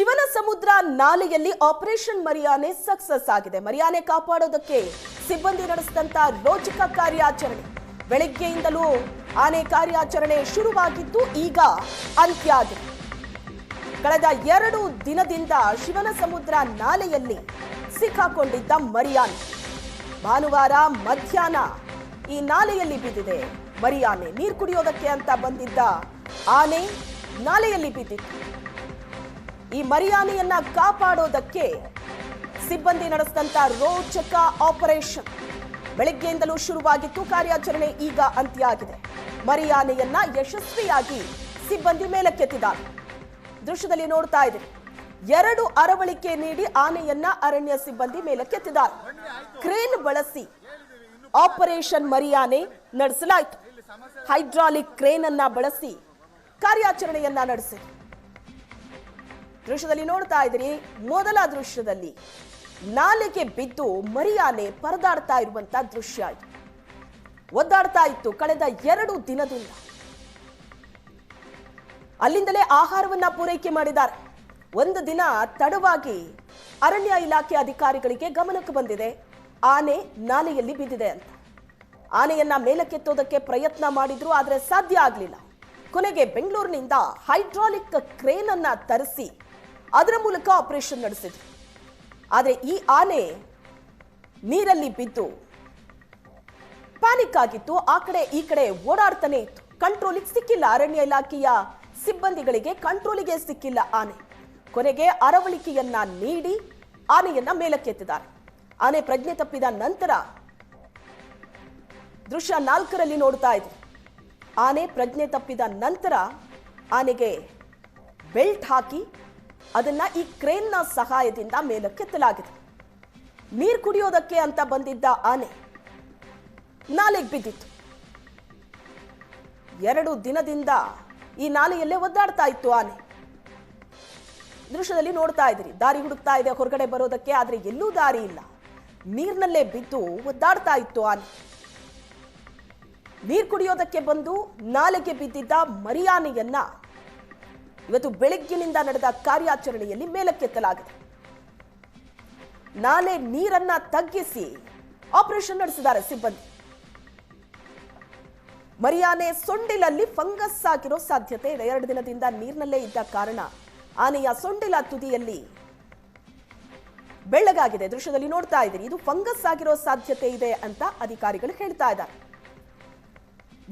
ಶಿವನ ಸಮುದ್ರ ನಾಲೆಯಲ್ಲಿ operation ಮರಿಯಾನೆ success ಆಗಿದೆ. ಮರಿಯಾನೆ ಕಾಪಾಡೋದಕ್ಕೆ ಸಿಬ್ಬಂದಿ ನಡೆಸಿದಂತ ರೋಚಕ ಕಾರ್ಯಾಚರಣೆ. ಬೆಳಗ್ಗೆಯಿಂದಲೂ ಆನೆ ಕಾರ್ಯಾಚರಣೆ ಶುರುವಾಗಿದ್ದು ಈಗ ಅಂತ್ಯ ಆಗಿದೆ. ಕಳೆದ 2 ದಿನದಿಂದ ಶಿವನ ಸಮುದ್ರ ನಾಲೆಯಲ್ಲಿ ಸಿಕ್ಕಾಕೊಂಡಿದ್ದ ಮರಿಯಾನೆ ಭಾನುವಾರ ಮಧ್ಯಾಹ್ನ ಈ ನಾಲೆಯಲ್ಲಿ ಬಿದ್ದಿದೆ. ಮರಿಯಾನೆ ನೀರು ಕುಡಿಯೋದಕ್ಕೆ ಅಂತ ಬಂದಿದ್ದ ಆನೆ ನಾಲೆಯಲ್ಲಿ ಬಿದ್ದಿತ್ತು. ಈ ಮರಿಯಾನೆಯನ್ನ ಕಾಪಾಡೋದಕ್ಕೆ ಸಿಬ್ಬಂದಿ ನಡೆಸಿದಂತ ರೋಚಕ ಆಪರೇಷನ್ ಬೆಳಗ್ಗೆಯಿಂದಲೂ ಶುರುವಾಗಿತ್ತು. ಕಾರ್ಯಾಚರಣೆ ಈಗ ಅಂತ್ಯ ಆಗಿದೆ. ಮರಿಯಾನೆಯನ್ನ ಯಶಸ್ವಿಯಾಗಿ ಸಿಬ್ಬಂದಿ ಮೇಲಕ್ಕೆತ್ತಿದ್ದಾರೆ. ದೃಶ್ಯದಲ್ಲಿ ನೋಡ್ತಾ ಇದ್ದೀರಿ, 2 ಅರವಳಿಕೆ ನೀಡಿ ಆನೆಯನ್ನ ಅರಣ್ಯ ಸಿಬ್ಬಂದಿ ಮೇಲಕ್ಕೆತ್ತಿದ್ದಾರೆ. ಕ್ರೇನ್ ಬಳಸಿ ಆಪರೇಷನ್ ಮರಿಯಾನೆ ನಡೆಸಲಾಯಿತು. ಹೈಡ್ರಾಲಿಕ್ ಕ್ರೇನ್ ಅನ್ನ ಬಳಸಿ ಕಾರ್ಯಾಚರಣೆಯನ್ನ ನಡೆಸಿದೆ. ದೃಶ್ಯದಲ್ಲಿ ನೋಡ್ತಾ ಇದ್ದೀರಿ, ಮೊದಲ ದೃಶ್ಯದಲ್ಲಿ ನಾಲೆಗೆ ಬಿದ್ದು ಮರಿಯಾನೆ ಪರದಾಡ್ತಾ ಇರುವಂತ ದೃಶ್ಯ ಇದು. ಒದ್ದಾಡ್ತಾ ಇತ್ತು ಕಳೆದ 2 ದಿನದಿಂದ. ಅಲ್ಲಿಂದಲೇ ಆಹಾರವನ್ನ ಪೂರೈಕೆ ಮಾಡಿದ್ದಾರೆ. 1 ದಿನ ತಡವಾಗಿ ಅರಣ್ಯ ಇಲಾಖೆ ಅಧಿಕಾರಿಗಳಿಗೆ ಗಮನಕ್ಕೆ ಬಂದಿದೆ, ಆನೆ ನಾಲೆಯಲ್ಲಿ ಬಿದ್ದಿದೆ ಅಂತ. ಆನೆಯನ್ನ ಮೇಲಕ್ಕೆತ್ತೋದಕ್ಕೆ ಪ್ರಯತ್ನ ಮಾಡಿದ್ರು, ಆದರೆ ಸಾಧ್ಯ ಆಗಲಿಲ್ಲ. ಕೊನೆಗೆ ಬೆಂಗಳೂರಿನಿಂದ ಹೈಡ್ರಾಲಿಕ್ ಕ್ರೇನ್ ಅನ್ನ ತರಿಸಿ ಅದರ ಮೂಲಕ ಆಪರೇಷನ್ ನಡೆಸಿದ್ರು. ಆದರೆ ಈ ಆನೆ ನೀರಲ್ಲಿ ಬಿದ್ದು ಪ್ಯಾನಿಕ್ ಆಗಿತ್ತು. ಆ ಕಡೆ ಈ ಕಡೆ ಓಡಾಡ್ತಾನೆ ಇತ್ತು. ಕಂಟ್ರೋಲಿಗೆ ಸಿಕ್ಕಿಲ್ಲ. ಅರಣ್ಯ ಇಲಾಖೆಯ ಸಿಬ್ಬಂದಿಗಳಿಗೆ ಕಂಟ್ರೋಲಿಗೆ ಸಿಕ್ಕಿಲ್ಲ ಆನೆ. ಕೊನೆಗೆ ಅರವಳಿಕೆಯನ್ನ ನೀಡಿ ಆನೆಯನ್ನ ಮೇಲಕ್ಕೆತ್ತಿದ್ದಾರೆ. ಆನೆ ಪ್ರಜ್ಞೆ ತಪ್ಪಿದ ನಂತರ ದೃಶ್ಯ 4ರಲ್ಲಿ ನೋಡ್ತಾ ಇದ್ವಿ. ಆನೆ ಪ್ರಜ್ಞೆ ತಪ್ಪಿದ ನಂತರ ಆನೆಗೆ ಬೆಲ್ಟ್ ಹಾಕಿ ಅದನ್ನ ಈ ಕ್ರೇನ್ನ ಸಹಾಯದಿಂದ ಮೇಲಕ್ಕೆತ್ತಲಾಗಿದೆ. ನೀರು ಕುಡಿಯೋದಕ್ಕೆ ಅಂತ ಬಂದಿದ್ದ ಆನೆ ನಾಲೆಗೆ ಬಿದ್ದಿತ್ತು. 2 ದಿನದಿಂದ ಈ ನಾಲೆಯಲ್ಲೇ ಒದ್ದಾಡ್ತಾ ಇತ್ತು ಆನೆ. ದೃಶ್ಯದಲ್ಲಿ ನೋಡ್ತಾ ಇದ್ದೀರಿ, ದಾರಿ ಹುಡುಕ್ತಾ ಇದೆ ಹೊರಗಡೆ ಬರೋದಕ್ಕೆ, ಆದ್ರೆ ಎಲ್ಲೂ ದಾರಿ ಇಲ್ಲ. ನೀರಿನಲ್ಲೇ ಬಿದ್ದು ಒದ್ದಾಡ್ತಾ ಇತ್ತು ಆನೆ. ನೀರು ಕುಡಿಯೋದಕ್ಕೆ ಬಂದು ನಾಲೆಗೆ ಬಿದ್ದಿದ್ದ ಮರಿಯಾನೆಯನ್ನ ಇವತ್ತು ಬೆಳಗ್ಗಿನಿಂದ ನಡೆದ ಕಾರ್ಯಾಚರಣೆಯಲ್ಲಿ ಮೇಲಕ್ಕೆತ್ತಲಾಗಿದೆ. ನಾಲೆ ನೀರನ್ನ ತಗ್ಗಿಸಿ ಆಪರೇಷನ್ ನಡೆಸಿದ್ದಾರೆ ಸಿಬ್ಬಂದಿ. ಮರಿಯಾನೆ ಸೊಂಡಿಲಲ್ಲಿ ಫಂಗಸ್ ಆಗಿರೋ ಸಾಧ್ಯತೆ ಇದೆ. 2 ದಿನದಿಂದ ನೀರಿನಲ್ಲೇ ಇದ್ದ ಕಾರಣ ಆನೆಯ ಸೊಂಡಿಲ ತುದಿಯಲ್ಲಿ ಬೆಳ್ಳಗಾಗಿದೆ. ದೃಶ್ಯದಲ್ಲಿ ನೋಡ್ತಾ ಇದ್ದೀರಿ, ಇದು ಫಂಗಸ್ ಆಗಿರೋ ಸಾಧ್ಯತೆ ಇದೆ ಅಂತ ಅಧಿಕಾರಿಗಳು ಹೇಳ್ತಾ ಇದ್ದಾರೆ.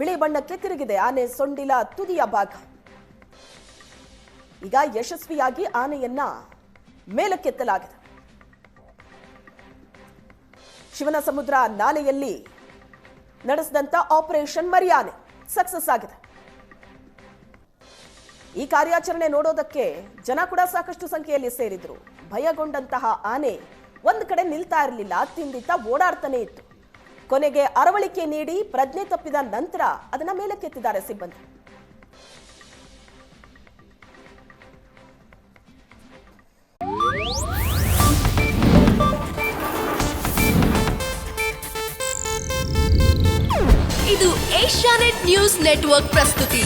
ಬಿಳಿ ಬಣ್ಣಕ್ಕೆ ತಿರುಗಿದೆ ಆನೆ ಸೊಂಡಿಲ ತುದಿಯ ಭಾಗ. ಈಗ ಯಶಸ್ವಿಯಾಗಿ ಆನೆಯನ್ನ ಮೇಲಕ್ಕೆತ್ತಲಾಗಿದೆ. ಶಿವನ ಸಮುದ್ರ ನಾಲೆಯಲ್ಲಿ ನಡೆಸಿದಂತ ಆಪರೇಷನ್ ಮರಿಯಾನೆ ಸಕ್ಸಸ್ ಆಗಿದೆ. ಈ ಕಾರ್ಯಾಚರಣೆ ನೋಡೋದಕ್ಕೆ ಜನ ಕೂಡ ಸಾಕಷ್ಟು ಸಂಖ್ಯೆಯಲ್ಲಿ ಸೇರಿದ್ರು. ಭಯಗೊಂಡಂತಹ ಆನೆ ಒಂದು ಕಡೆ ನಿಲ್ತಾ ಇರಲಿಲ್ಲ, ತಿಂದಿತ್ತ ಓಡಾಡ್ತಾನೆ ಇತ್ತು. ಕೊನೆಗೆ ಅರವಳಿಕೆ ನೀಡಿ ಪ್ರಜ್ಞೆ ತಪ್ಪಿದ ನಂತರ ಅದನ್ನ ಮೇಲಕ್ಕೆತ್ತಿದ್ದಾರೆ ಸಿಬ್ಬಂದಿ. ಇದು ಏಷ್ಯಾನೆಟ್ ನ್ಯೂಸ್ ನೆಟ್ವರ್ಕ್ ಪ್ರಸ್ತುತಿ.